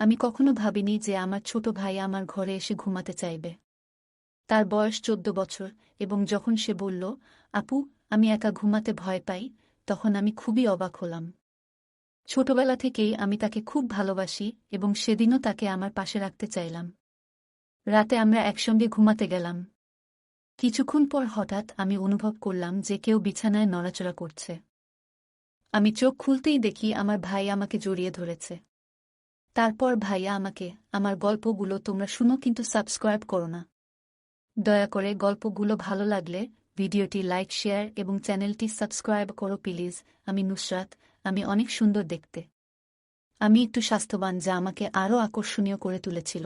আমি কখনো ভাবিনি যে আমার ছোট ভাই আমার ঘরে এসে ঘুমাতে চাইবে। তার বয়স ১৪ বছর এবং যখন সে বলল, আপু, আমি একা ঘুমাতে ভয় পাই, তখন আমি খুবই অবাক হলাম। ছোটবেলা থেকেই আমি তাকে খুব ভালোবাসি এবং সেদিনও তাকে আমার পাশে রাখতে চাইলাম। রাতে আমরা একসঙ্গে ঘুমাতে গেলাম। কিছুক্ষণ পর হঠাৎ আমি অনুভব করলাম যে কেউ বিছানায় নড়াচড়া করছে। আমি চোখ খুলতেই দেখি আমার ভাই আমাকে জড়িয়ে ধরেছে। তারপর ভাইয়া আমাকে, আমার গল্পগুলো তোমরা শুনো কিন্তু সাবস্ক্রাইব করো না। দয়া করে গল্পগুলো ভালো লাগলে ভিডিওটি লাইক, শেয়ার এবং চ্যানেলটি সাবস্ক্রাইব করো প্লিজ। আমি নুসরাত, আমি অনেক সুন্দর দেখতে। আমি একটু স্বাস্থ্যবান, যা আমাকে আরও আকর্ষণীয় করে তুলেছিল।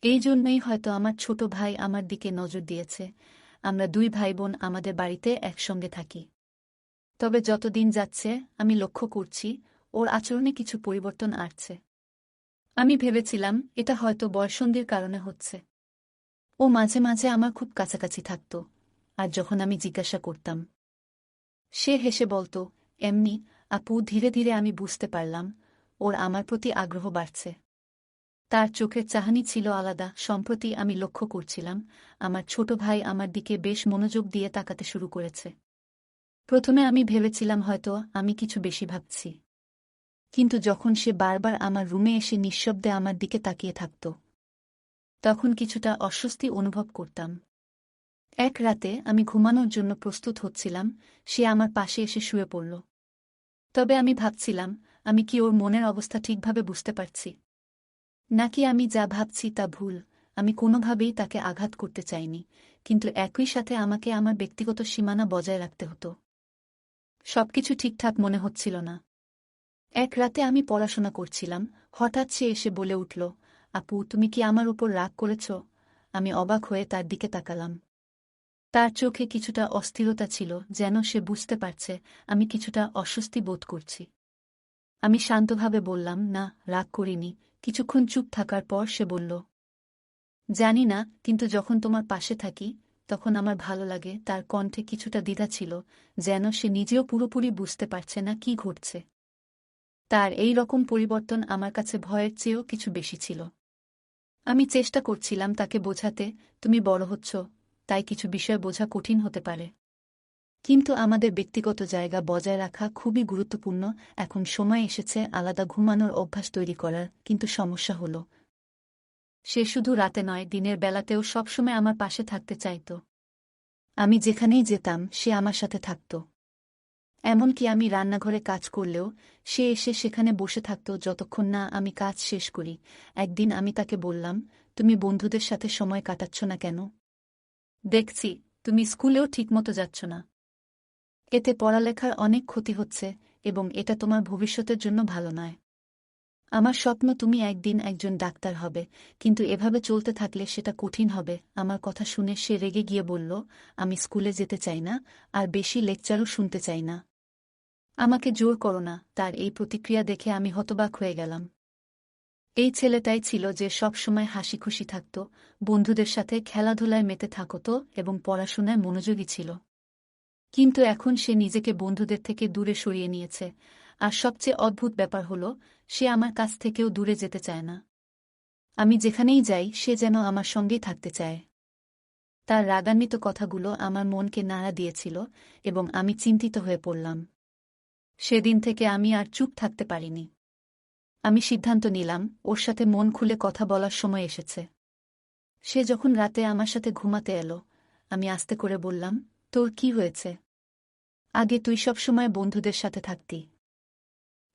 এই জন্যই হয়তো আমার ছোট ভাই আমার দিকে নজর দিয়েছে। আমরা দুই ভাইবোন আমাদের বাড়িতে একসঙ্গে থাকি। তবে যত দিন যাচ্ছে আমি লক্ষ্য করছি ওর আচরণে কিছু পরিবর্তন আসছে। আমি ভেবেছিলাম এটা হয়তো বয়ঃসন্ধির কারণে হচ্ছে। ও মাঝে মাঝে আমার খুব কাছাকাছি থাকত, আর যখন আমি জিজ্ঞাসা করতাম সে হেসে বলত, এমনি। আপু, ধীরে ধীরে আমি বুঝতে পারলাম ওর আমার প্রতি আগ্রহ বাড়ছে। তার চোখের চাহনি ছিল আলাদা। সম্প্রতি আমি লক্ষ্য করছিলাম আমার ছোট ভাই আমার দিকে বেশ মনোযোগ দিয়ে তাকাতে শুরু করেছে। প্রথমে আমি ভেবেছিলাম হয়তো আমি কিছু বেশি ভাবছি, কিন্তু যখন সে বারবার আমার রুমে এসে নিঃশব্দে আমার দিকে তাকিয়ে থাকত, তখন কিছুটা অস্বস্তি অনুভব করতাম। এক রাতে আমি ঘুমানোর জন্য প্রস্তুত হচ্ছিলাম, সে আমার পাশে এসে শুয়ে পড়ল। তবে আমি ভাবছিলাম, আমি কি ওর মনের অবস্থা ঠিকভাবে বুঝতে পারছি, নাকি আমি যা ভাবছি তা ভুল। আমি কোনোভাবেই তাকে আঘাত করতে চাইনি, কিন্তু একই সাথে আমাকে আমার ব্যক্তিগত সীমানা বজায় রাখতে হতো। সবকিছু ঠিকঠাক মনে হচ্ছিল না। এক রাতে আমি পড়াশোনা করছিলাম, হঠাৎ সে এসে বলে উঠল, আপু, তুমি কি আমার উপর রাগ করেছ? আমি অবাক হয়ে তার দিকে তাকালাম। তার চোখে কিছুটা অস্থিরতা ছিল, যেন সে বুঝতে পারছে আমি কিছুটা অস্বস্তি বোধ করছি। আমি শান্তভাবে বললাম, না, রাগ করিনি। কিছুক্ষণ চুপ থাকার পর সে বলল, জানি না, কিন্তু যখন তোমার পাশে থাকি তখন আমার ভালো লাগে। তার কণ্ঠে কিছুটা দ্বিধা ছিল, যেন সে নিজেও পুরোপুরি বুঝতে পারছে না কি ঘটছে। তার এই রকম পরিবর্তন আমার কাছে ভয়ের চেয়েও কিছু বেশি ছিল। আমি চেষ্টা করছিলাম তাকে বোঝাতে, তুমি বড় হচ্ছ, তাই কিছু বিষয় বোঝা কঠিন হতে পারে। কিন্তু আমাদের ব্যক্তিগত জায়গা বজায় রাখা খুবই গুরুত্বপূর্ণ। এখন সময় এসেছে আলাদা ঘুমানোর অভ্যাস তৈরি করার। কিন্তু সমস্যা হল, সে শুধু রাতে নয়, দিনের বেলাতেও সবসময় আমার পাশে থাকতে চাইত। আমি যেখানেই যেতাম সে আমার সাথে থাকত। এমনকি আমি রান্নাঘরে কাজ করলেও সে এসে সেখানে বসে থাকত যতক্ষণ না আমি কাজ শেষ করি। একদিন আমি তাকে বললাম, তুমি বন্ধুদের সাথে সময় কাটাচ্ছ না কেন? দেখছি তুমি স্কুলেও ঠিকমতো যাচ্ছ না। এতে পড়ালেখার অনেক ক্ষতি হচ্ছে এবং এটা তোমার ভবিষ্যতের জন্য ভালো নয়। আমার স্বপ্ন তুমি একদিন একজন ডাক্তার হবে, কিন্তু এভাবে চলতে থাকলে সেটা কঠিন হবে। আমার কথা শুনে সে রেগে গিয়ে বলল, আমি স্কুলে যেতে চাই না, আর বেশি লেকচারও শুনতে চাই না। আমাকে জোর করো না। তার এই প্রতিক্রিয়া দেখে আমি হতবাক হয়ে গেলাম। এই ছেলেটাই ছিল যে সব সময় হাসিখুশি থাকত, বন্ধুদের সাথে খেলাধুলায় মেতে থাকত এবং পড়াশোনায় মনোযোগী ছিল। কিন্তু এখন সে নিজেকে বন্ধুদের থেকে দূরে সরিয়ে নিয়েছে। আর সবচেয়ে অদ্ভুত ব্যাপার হল, সে আমার কাছ থেকেও দূরে যেতে চায় না। আমি যেখানেই যাই সে যেন আমার সঙ্গেই থাকতে চায়। তার রাগান্বিত কথাগুলো আমার মনকে নাড়া দিয়েছিল এবং আমি চিন্তিত হয়ে পড়লাম। সেদিন থেকে আমি আর চুপ থাকতে পারিনি। আমি সিদ্ধান্ত নিলাম ওর সাথে মন খুলে কথা বলার সময় এসেছে। সে যখন রাতে আমার সাথে ঘুমাতে এলো, আমি আস্তে করে বললাম, তোর কি হয়েছে? আগে তুই সব সময় বন্ধুদের সাথে থাকতি,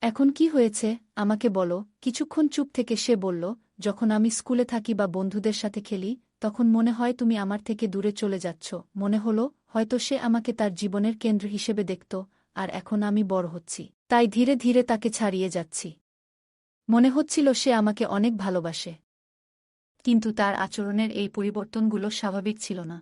এখন কি হয়েছে আমাকে বলো। কিছুক্ষণ চুপ থেকে সে বলল, যখন আমি স্কুলে থাকি বা বন্ধুদের সাথে খেলি, তখন মনে হয় তুমি আমার থেকে দূরে চলে যাচ্ছ। মনে হলো হয়তো সে আমাকে তার জীবনের কেন্দ্র হিসেবে দেখত, আর এখন আমি বড় হচ্ছি, তাই ধীরে ধীরে তাকে ছাড়িয়ে যাচ্ছি। মনে হচ্ছিল সে আমাকে অনেক ভালোবাসে, কিন্তু তার আচরণের এই পরিবর্তনগুলো স্বাভাবিক ছিল না।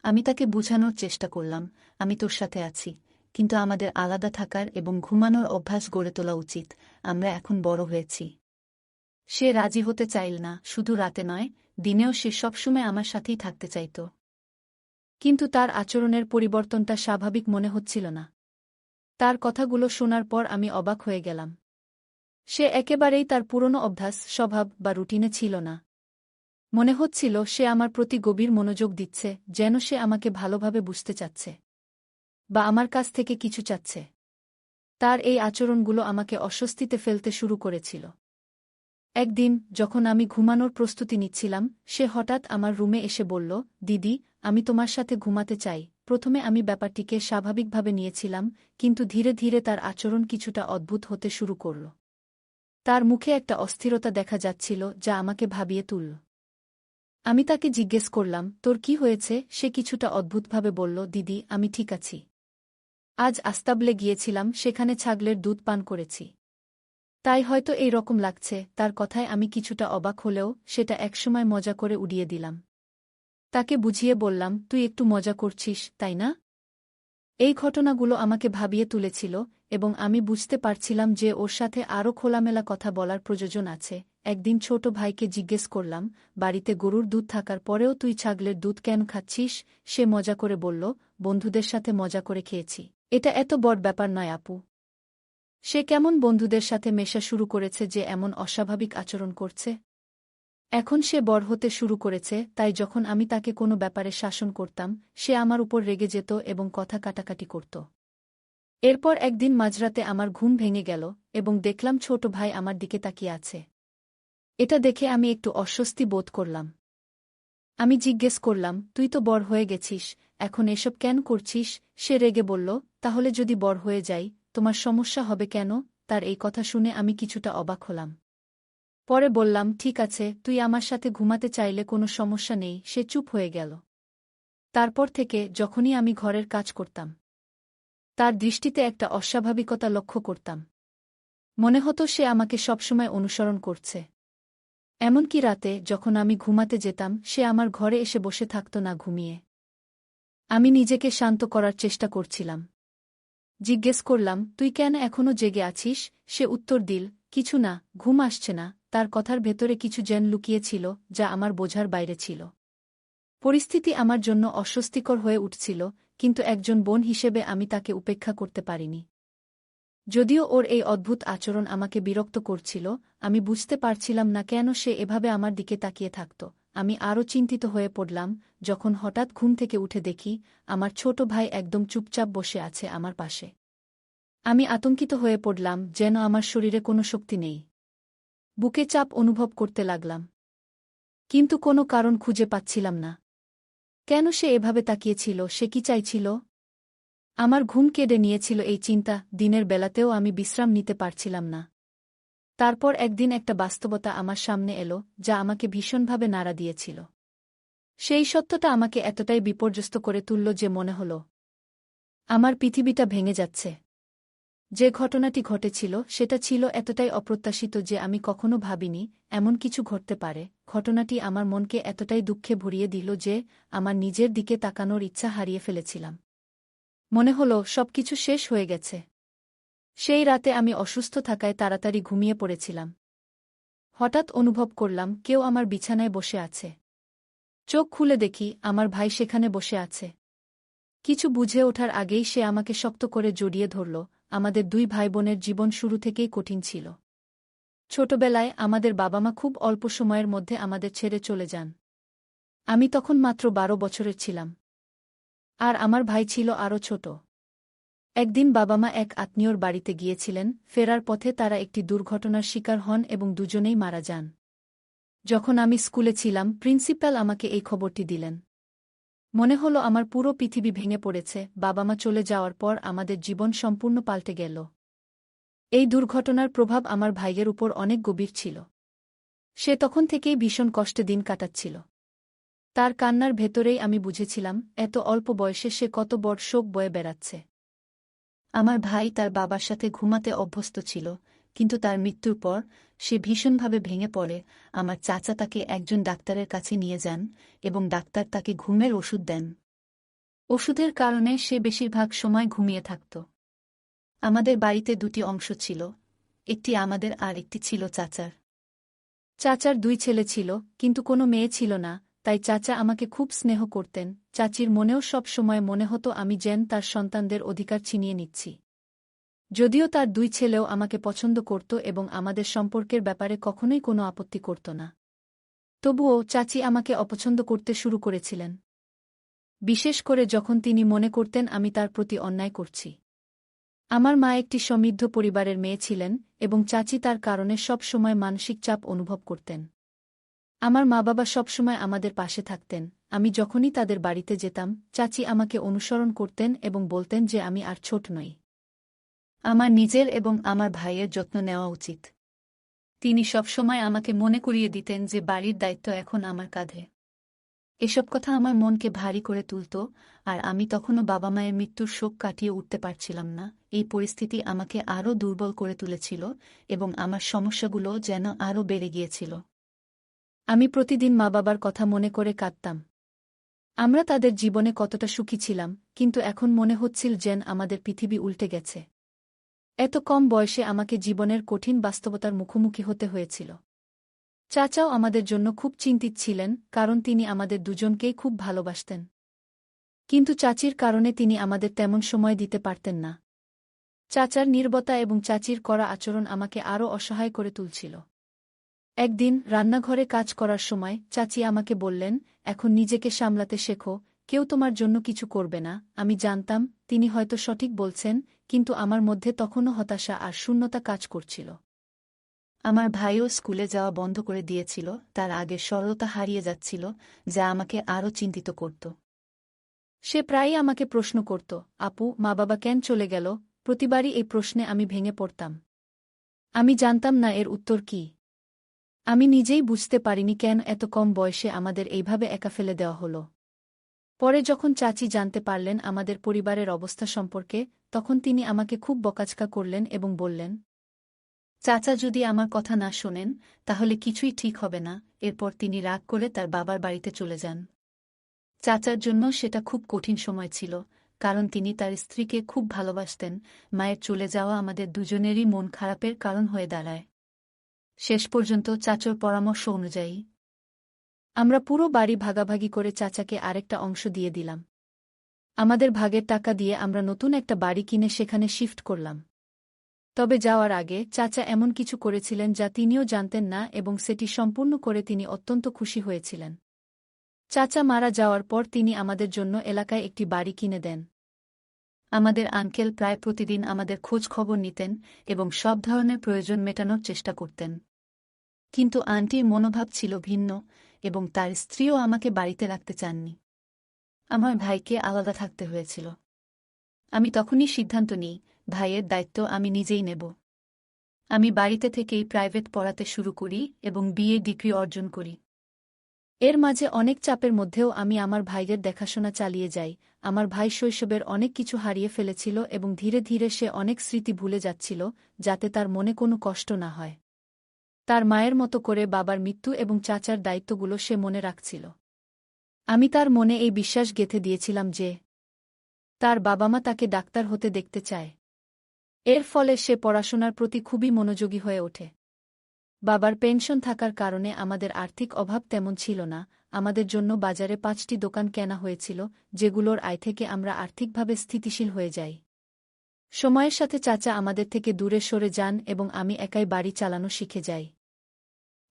আমি তাকে বোঝানোর চেষ্টা করলাম, আমি তোর সাথে আছি, কিন্তু আমাদের আলাদা থাকার এবং ঘুমানোর অভ্যাস গড়ে তোলা উচিত। আমরা এখন বড় হয়েছি। সে রাজি হতে চাইল না। শুধু রাতে নয়, দিনেও সে সবসময় আমার সাথেই থাকতে চাইত। কিন্তু তার আচরণের পরিবর্তনটা স্বাভাবিক মনে হচ্ছিল না। তার কথাগুলো শোনার পর আমি অবাক হয়ে গেলাম। সে একেবারেই তার পুরনো অভ্যাস, স্বভাব বা রুটিনে ছিল না। মনে হচ্ছিল সে আমার প্রতি গভীর মনোযোগ দিচ্ছে, যেন সে আমাকে ভালোভাবে বুঝতে চাচ্ছে বা আমার কাছ থেকে কিছু চাচ্ছে। তার এই আচরণগুলো আমাকে অস্বস্তিতে ফেলতে শুরু করেছিল। একদিন যখন আমি ঘুমানোর প্রস্তুতি নিচ্ছিলাম, সে হঠাৎ আমার রুমে এসে বলল, দিদি, আমি তোমার সাথে ঘুমাতে চাই। প্রথমে আমি ব্যাপারটিকে স্বাভাবিকভাবে নিয়েছিলাম, কিন্তু ধীরে ধীরে তার আচরণ কিছুটা অদ্ভুত হতে শুরু করল। তার মুখে একটা অস্থিরতা দেখা যাচ্ছিল যা আমাকে ভাবিয়ে তুলল। আমি তাকে জিজ্ঞেস করলাম, তোর কি হয়েছে? সে কিছুটা অদ্ভুতভাবে বলল, দিদি, আমি ঠিক আছি। আজ আস্তাবলে গিয়েছিলাম, সেখানে ছাগলের দুধ পান করেছি। তাই হয়তো এই রকম লাগছে। তার কথায় আমি কিছুটা অবাক হলেও সেটা একসময় মজা করে উড়িয়ে দিলাম। তাকে বুঝিয়ে বললাম, তুই একটু মজা করছিস, তাই না? এই ঘটনাগুলো আমাকে ভাবিয়ে তুলেছিল এবং আমি বুঝতে পারছিলাম যে ওর সাথে আরও খোলামেলা কথা বলার প্রয়োজন আছে। একদিন ছোট ভাইকে জিজ্ঞেস করলাম, বাড়িতে গরুর দুধ থাকার পরেও তুই ছাগলের দুধ কেন খাচ্ছিস? সে মজা করে বলল, বন্ধুদের সাথে মজা করে খেয়েছি। এটা এত বড় ব্যাপার নয় আপু। সে কেমন বন্ধুদের সাথে মেশা শুরু করেছে যে এমন অস্বাভাবিক আচরণ করছে? এখন সে বড় হতে শুরু করেছে, তাই যখন আমি তাকে কোনো ব্যাপারে শাসন করতাম, সে আমার উপর রেগে যেত এবং কথা কাটাকাটি করত। এরপর একদিন মাঝরাতে আমার ঘুম ভেঙে গেল এবং দেখলাম ছোট ভাই আমার দিকে তাকিয়ে আছে। এটা দেখে আমি একটু অস্বস্তি বোধ করলাম। আমি জিজ্ঞেস করলাম, তুই তো বড় হয়ে গেছিস, এখন এসব কেন করছিস? সে রেগে বলল, তাহলে যদি বড় হয়ে যাই, তোমার সমস্যা হবে কেন? তার এই কথা শুনে আমি কিছুটা অবাক হলাম। পরে বললাম, ঠিক আছে, তুই আমার সাথে ঘুমাতে চাইলে কোনো সমস্যা নেই। সে চুপ হয়ে গেল। তারপর থেকে যখনই আমি ঘরের কাজ করতাম, তার দৃষ্টিতে একটা অস্বাভাবিকতা লক্ষ্য করতাম। মনে হতো সে আমাকে সবসময় অনুসরণ করছে। এমনকি রাতে যখন আমি ঘুমাতে যেতাম, সে আমার ঘরে এসে বসে থাকত না ঘুমিয়ে। আমি নিজেকে শান্ত করার চেষ্টা করছিলাম। জিজ্ঞেস করলাম, তুই কেন এখনো জেগে আছিস? সে উত্তর দিল, কিছু না, ঘুম আসছে না। তার কথার ভেতরে কিছু যেন লুকিয়েছিল যা আমার বোঝার বাইরে ছিল। পরিস্থিতি আমার জন্য অস্বস্তিকর হয়ে উঠছিল, কিন্তু একজন বোন হিসেবে আমি তাকে উপেক্ষা করতে পারিনি। যদিও ওর এই অদ্ভুত আচরণ আমাকে বিরক্ত করছিল, আমি বুঝতে পারছিলাম না কেন সে এভাবে আমার দিকে তাকিয়ে থাকত। আমি আরও চিন্তিত হয়ে পড়লাম যখন হঠাৎ ঘুম থেকে উঠে দেখি আমার ছোট ভাই একদম চুপচাপ বসে আছে আমার পাশে। আমি আতঙ্কিত হয়ে পড়লাম, যেন আমার শরীরে কোনো শক্তি নেই। বুকে চাপ অনুভব করতে লাগলাম, কিন্তু কোনো কারণ খুঁজে পাচ্ছিলাম না। কেন সে এভাবে তাকিয়েছিল? সে কি চাইছিল? আমার ঘুম কেড়ে নিয়েছিল এই চিন্তা। দিনের বেলাতেও আমি বিশ্রাম নিতে পারছিলাম না। তারপর একদিন একটা বাস্তবতা আমার সামনে এলো যা আমাকে ভীষণভাবে নাড়া দিয়েছিল। সেই সত্যটা আমাকে এতটাই বিপর্যস্ত করে তুলল যে মনে হলো আমার পৃথিবীটা ভেঙে যাচ্ছে। যে ঘটনাটি ঘটেছিল সেটা ছিল এতটাই অপ্রত্যাশিত যে আমি কখনো ভাবিনি এমন কিছু ঘটতে পারে। ঘটনাটি আমার মনকে এতটাই দুঃখে ভরিয়ে দিল যে আমার নিজের দিকে তাকানোর ইচ্ছা হারিয়ে ফেলেছিলাম। মনে হলো সবকিছু শেষ হয়ে গেছে। সেই রাতে আমি অসুস্থ থাকায় তাড়াতাড়ি ঘুমিয়ে পড়েছিলাম। হঠাৎ অনুভব করলাম কেউ আমার বিছানায় বসে আছে। চোখ খুলে দেখি আমার ভাই সেখানে বসে আছে। কিছু বুঝে ওঠার আগেই সে আমাকে শক্ত করে জড়িয়ে ধরল। আমাদের দুই ভাইবোনের জীবন শুরু থেকেই কঠিন ছিল। ছোটবেলায় আমাদের বাবা-মা খুব অল্প সময়ের মধ্যে আমাদের ছেড়ে চলে যান। আমি তখন মাত্র ১২ বছরের ছিলাম। আর আমার ভাই ছিল আরও ছোট। একদিন বাবা-মা এক আত্মীয়র বাড়িতে গিয়েছিলেন। ফেরার পথে তারা একটি দুর্ঘটনার শিকার হন এবং দুজনেই মারা যান। যখন আমি স্কুলে ছিলাম, প্রিন্সিপাল আমাকে এই খবরটি দিলেন। মনে হলো আমার পুরো পৃথিবী ভেঙে পড়েছে। বাবা-মা চলে যাওয়ার পর আমাদের জীবন সম্পূর্ণ পাল্টে গেল। এই দুর্ঘটনার প্রভাব আমার ভাইয়ের উপর অনেক গভীর ছিল। সে তখন থেকেই ভীষণ কষ্টে দিন কাটাচ্ছিল। তার কান্নার ভেতরেই আমি বুঝেছিলাম এত অল্প বয়সে সে কত বড় শোক বয়ে বেড়াচ্ছে। আমার ভাই তার বাবার সাথে ঘুমাতে অভ্যস্ত ছিল, কিন্তু তার মৃত্যুর পর সে ভীষণভাবে ভেঙে পড়ে। আমার চাচা তাকে একজন ডাক্তারের কাছে নিয়ে যান এবং ডাক্তার তাকে ঘুমের ওষুধ দেন। ওষুধের কারণে সে বেশিরভাগ সময় ঘুমিয়ে থাকত। আমাদের বাড়িতে দুটি অংশ ছিল, একটি আমাদের আর একটি ছিল চাচার। চাচার দুই ছেলে ছিল, কিন্তু কোনো মেয়ে ছিল না, তাই চাচা আমাকে খুব স্নেহ করতেন। চাচির মনেও সব সময় মনে হতো আমি যেন তার সন্তানদের অধিকার ছিনিয়ে নিচ্ছি। যদিও তার 2 ছেলেও আমাকে পছন্দ করত এবং আমাদের সম্পর্কের ব্যাপারে কখনোই কোনো আপত্তি করত না। তবুও চাচি আমাকে অপছন্দ করতে শুরু করেছিলেন। বিশেষ করে যখন তিনি মনে করতেন আমি তার প্রতি অন্যায় করছি। আমার মা একটি সমৃদ্ধ পরিবারের মেয়ে ছিলেন এবং চাচি তার কারণে সব সময় মানসিক চাপ অনুভব করতেন। আমার মা-বাবা সবসময় আমাদের পাশে থাকতেন। আমি যখনই তাদের বাড়িতে যেতাম, চাচি আমাকে অনুসরণ করতেন এবং বলতেন যে আমি আর ছোট নই। আমার নিজের এবং আমার ভাইয়ের যত্ন নেওয়া উচিত। তিনি সবসময় আমাকে মনে করিয়ে দিতেন যে বাড়ির দায়িত্ব এখন আমার কাঁধে। এসব কথা আমার মনকে ভারী করে তুলত, আর আমি তখনও বাবা-মায়ের মৃত্যুর শোক কাটিয়ে উঠতে পারছিলাম না। এই পরিস্থিতি আমাকে আরও দুর্বল করে তুলেছিল এবং আমার সমস্যাগুলো যেন আরও বেড়ে গিয়েছিল। আমি প্রতিদিন মা-বাবার কথা মনে করে কাঁদতাম। আমরা তাদের জীবনে কতটা সুখী ছিলাম, কিন্তু এখন মনে হচ্ছিল যেন আমাদের পৃথিবী উল্টে গেছে। এত কম বয়সে আমাকে জীবনের কঠিন বাস্তবতার মুখোমুখি হতে হয়েছিল। চাচাও আমাদের জন্য খুব চিন্তিত ছিলেন, কারণ তিনি আমাদের দুজনকেই খুব ভালোবাসতেন। কিন্তু চাচির কারণে তিনি আমাদের তেমন সময় দিতে পারতেন না। চাচার নীরবতা এবং চাচির করা আচরণ আমাকে আরও অসহায় করে তুলছিল। একদিন রান্নাঘরে কাজ করার সময় চাচি আমাকে বললেন, এখন নিজেকে সামলাতে শেখো, কেউ তোমার জন্য কিছু করবে না। আমি জানতাম তিনি হয়তো সঠিক বলছেন, কিন্তু আমার মধ্যে তখনও হতাশা আর শূন্যতা কাজ করছিল। আমার ভাইও স্কুলে যাওয়া বন্ধ করে দিয়েছিল, তার আগের সরলতা হারিয়ে যাচ্ছিল, যা আমাকে আরও চিন্তিত করত। সে প্রায়ই আমাকে প্রশ্ন করত, আপু, মা-বাবা কেন চলে গেল? প্রতিবারই এই প্রশ্নে আমি ভেঙে পড়তাম। আমি জানতাম না এর উত্তর কী। আমি নিজেই বুঝতে পারিনি কেন এত কম বয়সে আমাদের এইভাবে একা ফেলে দেওয়া হলো। পরে যখন চাচি জানতে পারলেন আমাদের পরিবারের অবস্থা সম্পর্কে, তখন তিনি আমাকে খুব বকাঝকা করলেন এবং বললেন, চাচা যদি আমার কথা না শোনেন, তাহলে কিছুই ঠিক হবে না। এরপর তিনি রাগ করে তার বাবার বাড়িতে চলে যান। চাচার জন্য সেটা খুব কঠিন সময় ছিল, কারণ তিনি তার স্ত্রীকে খুব ভালোবাসতেন। মায়ের চলে যাওয়া আমাদের দুজনেরই মন খারাপের কারণ হয়ে দাঁড়ায়। শেষ পর্যন্ত চাচার পরামর্শ অনুযায়ী আমরা পুরো বাড়ি ভাগাভাগি করে চাচাকে আরেকটা অংশ দিয়ে দিলাম। আমাদের ভাগের টাকা দিয়ে আমরা নতুন একটা বাড়ি কিনে সেখানে শিফট করলাম। তবে যাওয়ার আগে চাচা এমন কিছু করেছিলেন যা তিনিও জানতেন না, এবং সেটি সম্পূর্ণ করে তিনি অত্যন্ত খুশি হয়েছিলেন। চাচা মারা যাওয়ার পর তিনি আমাদের জন্য এলাকায় একটি বাড়ি কিনে দেন। আমাদের আঙ্কেল প্রায় প্রতিদিন আমাদের খোঁজ খবর নিতেন এবং সব ধরনের প্রয়োজন মেটানোর চেষ্টা করতেন। কিন্তু আন্টির মনোভাব ছিল ভিন্ন, এবং তার স্ত্রীও আমাকে বাড়িতে রাখতে চাননি। আমার ভাইকে আলাদা থাকতে হয়েছিল। আমি তখনই সিদ্ধান্ত নিই, ভাইয়ের দায়িত্ব আমি নিজেই নেব। আমি বাড়িতে থেকেই প্রাইভেট পড়াতে শুরু করি এবং বিএ ডিগ্রি অর্জন করি। এর মাঝে অনেক চাপের মধ্যেও আমি আমার ভাইয়ের দেখাশোনা চালিয়ে যাই। আমার ভাই শৈশবের অনেক কিছু হারিয়ে ফেলেছিল এবং ধীরে ধীরে সে অনেক স্মৃতি ভুলে যাচ্ছিল, যাতে তার মনে কোনো কষ্ট না হয়। তার মায়ের মতো করে বাবার মৃত্যু এবং চাচার দায়িত্বগুলো সে মনে রাখছিল। আমি তার মনে এই বিশ্বাস গেঁথে দিয়েছিলাম যে তার বাবা-মা তাকে ডাক্তার হতে দেখতে চায়। এর ফলে সে পড়াশোনার প্রতি খুবই মনোযোগী হয়ে ওঠে। বাবার পেনশন থাকার কারণে আমাদের আর্থিক অভাব তেমন ছিল না। আমাদের জন্য বাজারে 5টি দোকান কেনা হয়েছিল, যেগুলোর আয় থেকে আমরা আর্থিকভাবে স্থিতিশীল হয়ে যাই। সময়ের সাথে চাচা আমাদের থেকে দূরে সরে যান এবং আমি একাই বাড়ি চালানো শিখে যাই।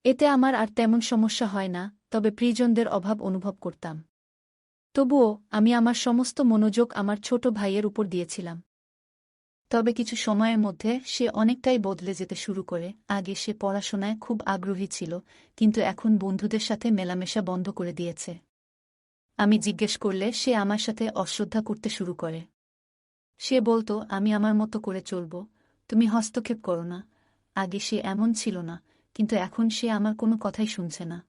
এতে আমার আর তেমন সমস্যা হয় না, তবে প্রিয়জনদের অভাব অনুভব করতাম। তবুও আমি আমার সমস্ত মনোযোগ আমার ছোট ভাইয়ের উপর দিয়েছিলাম। তবে কিছু সময়ের মধ্যে সে অনেকটাই বদলে যেতে শুরু করে। আগে সে পড়াশোনায় খুব আগ্রহী ছিল, কিন্তু এখন বন্ধুদের সাথে মেলামেশা বন্ধ করে দিয়েছে। আমি জিজ্ঞেস করলে সে আমার সাথে অশ্রদ্ধা করতে শুরু করে। সে বলতো, আমি আমার মতো করে চলব, তুমি হস্তক্ষেপ করো না। আগে সে এমন ছিল না, কিন্তু এখন সে আমার কোনো কথাই শুনছে না।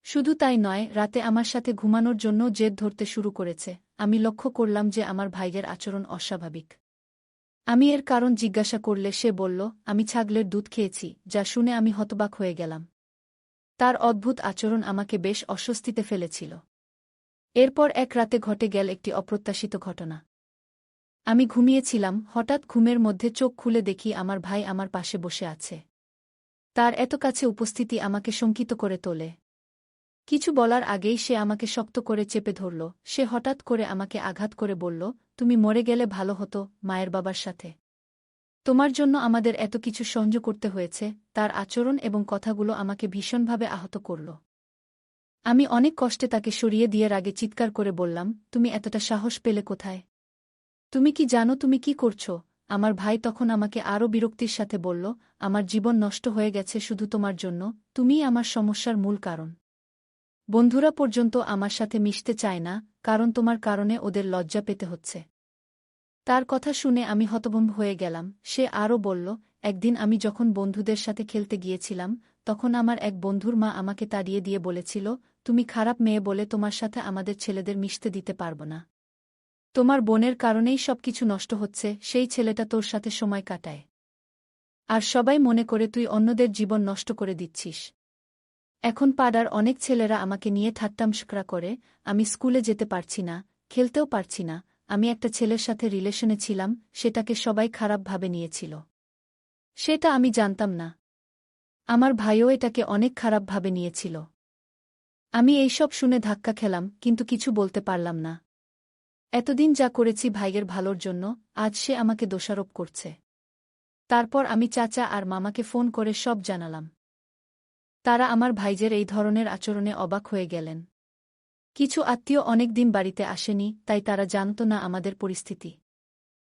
শুধু তাই নয়, রাতে আমার সাথে ঘুমানোর জন্য জেদ ধরতে শুরু করেছে। আমি লক্ষ্য করলাম যে আমার ভাইয়ের আচরণ অস্বাভাবিক। আমি এর কারণ জিজ্ঞাসা করলে সে বলল, আমি ছাগলের দুধ খেয়েছি, যা শুনে আমি হতবাক হয়ে গেলাম। তার অদ্ভুত আচরণ আমাকে বেশ অস্বস্তিতে ফেলেছিল। এরপর এক রাতে ঘটে গেল একটি অপ্রত্যাশিত ঘটনা। আমি ঘুমিয়েছিলাম, হঠাৎ ঘুমের মধ্যে চোখ খুলে দেখি আমার ভাই আমার পাশে বসে আছে। তার এত কাছে উপস্থিতি আমাকে শঙ্কিত করে তোলে। কিছু বলার আগেই সে আমাকে শক্ত করে চেপে ধরল। সে হঠাৎ করে আমাকে আঘাত করে বলল, তুমি মরে গেলে ভালো হতো, মায়ের বাবার সাথে। তোমার জন্য আমাদের এত কিছু সহ্য করতে হয়েছে। তার আচরণ এবং কথাগুলো আমাকে ভীষণভাবে আহত করল। আমি অনেক কষ্টে তাকে সরিয়ে দিয়ে রাগে চিৎকার করে বললাম, তুমি এতটা সাহস পেলে কোথায়? তুমি কি জানো তুমি কি করছো? আমার ভাই তখন আমাকে আরও বিরক্তির সাথে বলল, আমার জীবন নষ্ট হয়ে গেছে শুধু তোমার জন্য, তুমিই আমার সমস্যার মূল কারণ। বন্ধুরা পর্যন্ত আমার সাথে মিশতে চায় না, কারণ তোমার কারণে ওদের লজ্জা পেতে হচ্ছে। তার কথা শুনে আমি হতভম্ব হয়ে গেলাম। সে আরও বলল, একদিন আমি যখন বন্ধুদের সাথে খেলতে গিয়েছিলাম, তখন আমার এক বন্ধুর মা আমাকে তাড়িয়ে দিয়ে বলেছিল, তুমি খারাপ মেয়ে বলে তোমার সাথে আমাদের ছেলেদের মিশতে দিতে পারব না। তোমার বোনের কারণেই সবকিছু নষ্ট হচ্ছে, সেই ছেলেটা তোর সাথে সময় কাটায়। আর সবাই মনে করে তুই অন্যদের জীবন নষ্ট করে দিচ্ছিস। এখন পাড়ার অনেক ছেলেরা আমাকে নিয়ে ঠাট্টামস্করা করে, আমি স্কুলে যেতে পারছি না, খেলতেও পারছি না। আমি একটা ছেলের সাথে রিলেশনে ছিলাম, সেটাকে সবাই খারাপভাবে নিয়েছিল। সেটা আমি জানতাম না। আমার ভাইও এটাকে অনেক খারাপভাবে নিয়েছিল। আমি এইসব শুনে ধাক্কা খেলাম, কিন্তু কিছু বলতে পারলাম না। এতদিন যা করেছি ভাইয়ের ভালোর জন্য, আজ সে আমাকে দোষারোপ করছে। তারপর আমি চাচা আর মামাকে ফোন করে সব জানালাম। তারা আমার ভাইজের এই ধরনের আচরণে অবাক হয়ে গেলেন। কিছু আত্মীয় অনেক দিন বাড়িতে আসেনি, তাই তারা জানত না আমাদের পরিস্থিতি।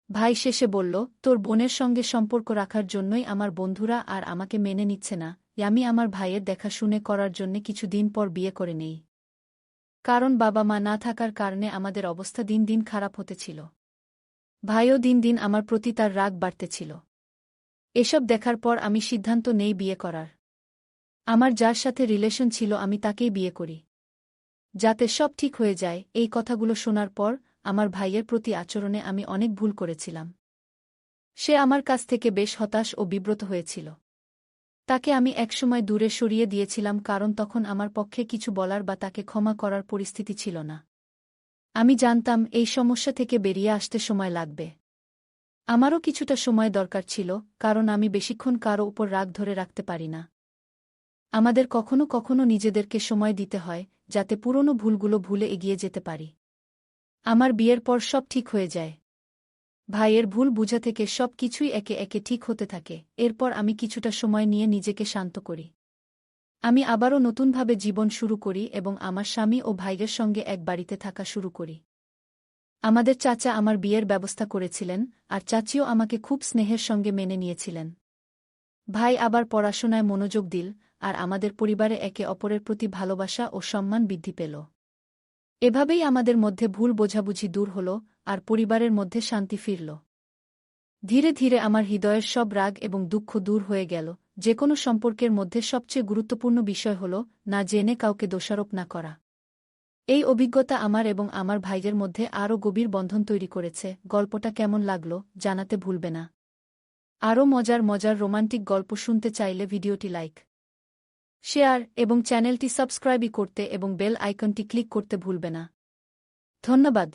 ভাই শেষে বলল, তোর বোনের সঙ্গে সম্পর্ক রাখার জন্যই আমার বন্ধুরা আর আমাকে মেনে নিচ্ছে না। আমি আমার ভাইয়ের দেখাশুনে করার জন্য কিছু দিন পর বিয়ে করে নেই। কারণ বাবা মা না থাকার কারণে আমাদের অবস্থা দিন দিন খারাপ হতেছিল। ভাইও দিন দিন আমার প্রতি তার রাগ বাড়তেছিল। এসব দেখার পর আমি সিদ্ধান্ত নেই বিয়ে করার। আমার যার সাথে রিলেশন ছিল আমি তাকেই বিয়ে করি, যাতে সব ঠিক হয়ে যায়। এই কথাগুলো শোনার পর আমার ভাইয়ের প্রতি আচরণে আমি অনেক ভুল করেছিলাম। সে আমার কাছ থেকে বেশ হতাশ ও বিব্রত হয়েছিল। তাকে আমি একসময় দূরে সরিয়ে দিয়েছিলাম, কারণ তখন আমার পক্ষে কিছু বলার বা তাকে ক্ষমা করার পরিস্থিতি ছিল না। আমি জানতাম এই সমস্যা থেকে বেরিয়ে আসতে সময় লাগবে। আমারও কিছুটা সময় দরকার ছিল, কারণ আমি বেশিক্ষণ কারও উপর রাগ ধরে রাখতে পারি না। আমাদের কখনো কখনো নিজেদেরকে সময় দিতে হয়, যাতে পুরনো ভুলগুলো ভুলে এগিয়ে যেতে পারি। আমার বিয়ের পর সব ঠিক হয়ে যায়। ভাইয়ের ভুল বুঝা থেকে সব কিছুই একে একে ঠিক হতে থাকে। এরপর আমি কিছুটা সময় নিয়ে নিজেকে শান্ত করি। আমি আবারও নতুনভাবে জীবন শুরু করি এবং আমার স্বামী ও ভাইয়ের সঙ্গে এক বাড়িতে থাকা শুরু করি। আমাদের চাচা আমার বিয়ের ব্যবস্থা করেছিলেন, আর চাচিও আমাকে খুব স্নেহের সঙ্গে মেনে নিয়েছিলেন। ভাই আবার পড়াশোনায় মনোযোগ দিল, আর আমাদের পরিবারে একে অপরের প্রতি ভালোবাসা ও সম্মান বৃদ্ধি পেল। এভাবেই আমাদের মধ্যে ভুল বোঝাবুঝি দূর হল, আর পরিবারের মধ্যে শান্তি ফিরল। ধীরে ধীরে আমার হৃদয়ের সব রাগ এবং দুঃখ দূর হয়ে গেল। যেকোনো সম্পর্কের মধ্যে সবচেয়ে গুরুত্বপূর্ণ বিষয় হল না জেনে কাউকে দোষারোপ না করা। এই অভিজ্ঞতা আমার এবং আমার ভাইয়ের মধ্যে আরও গভীর বন্ধন তৈরি করেছে। গল্পটা কেমন লাগলো জানাতে ভুলবে না। আরও মজার মজার রোমান্টিক গল্প শুনতে চাইলে ভিডিওটি লাইক, শেয়ার এবং চ্যানেলটি সাবস্ক্রাইব করতে এবং বেল আইকনটি ক্লিক করতে ভুলবে না। ধন্যবাদ।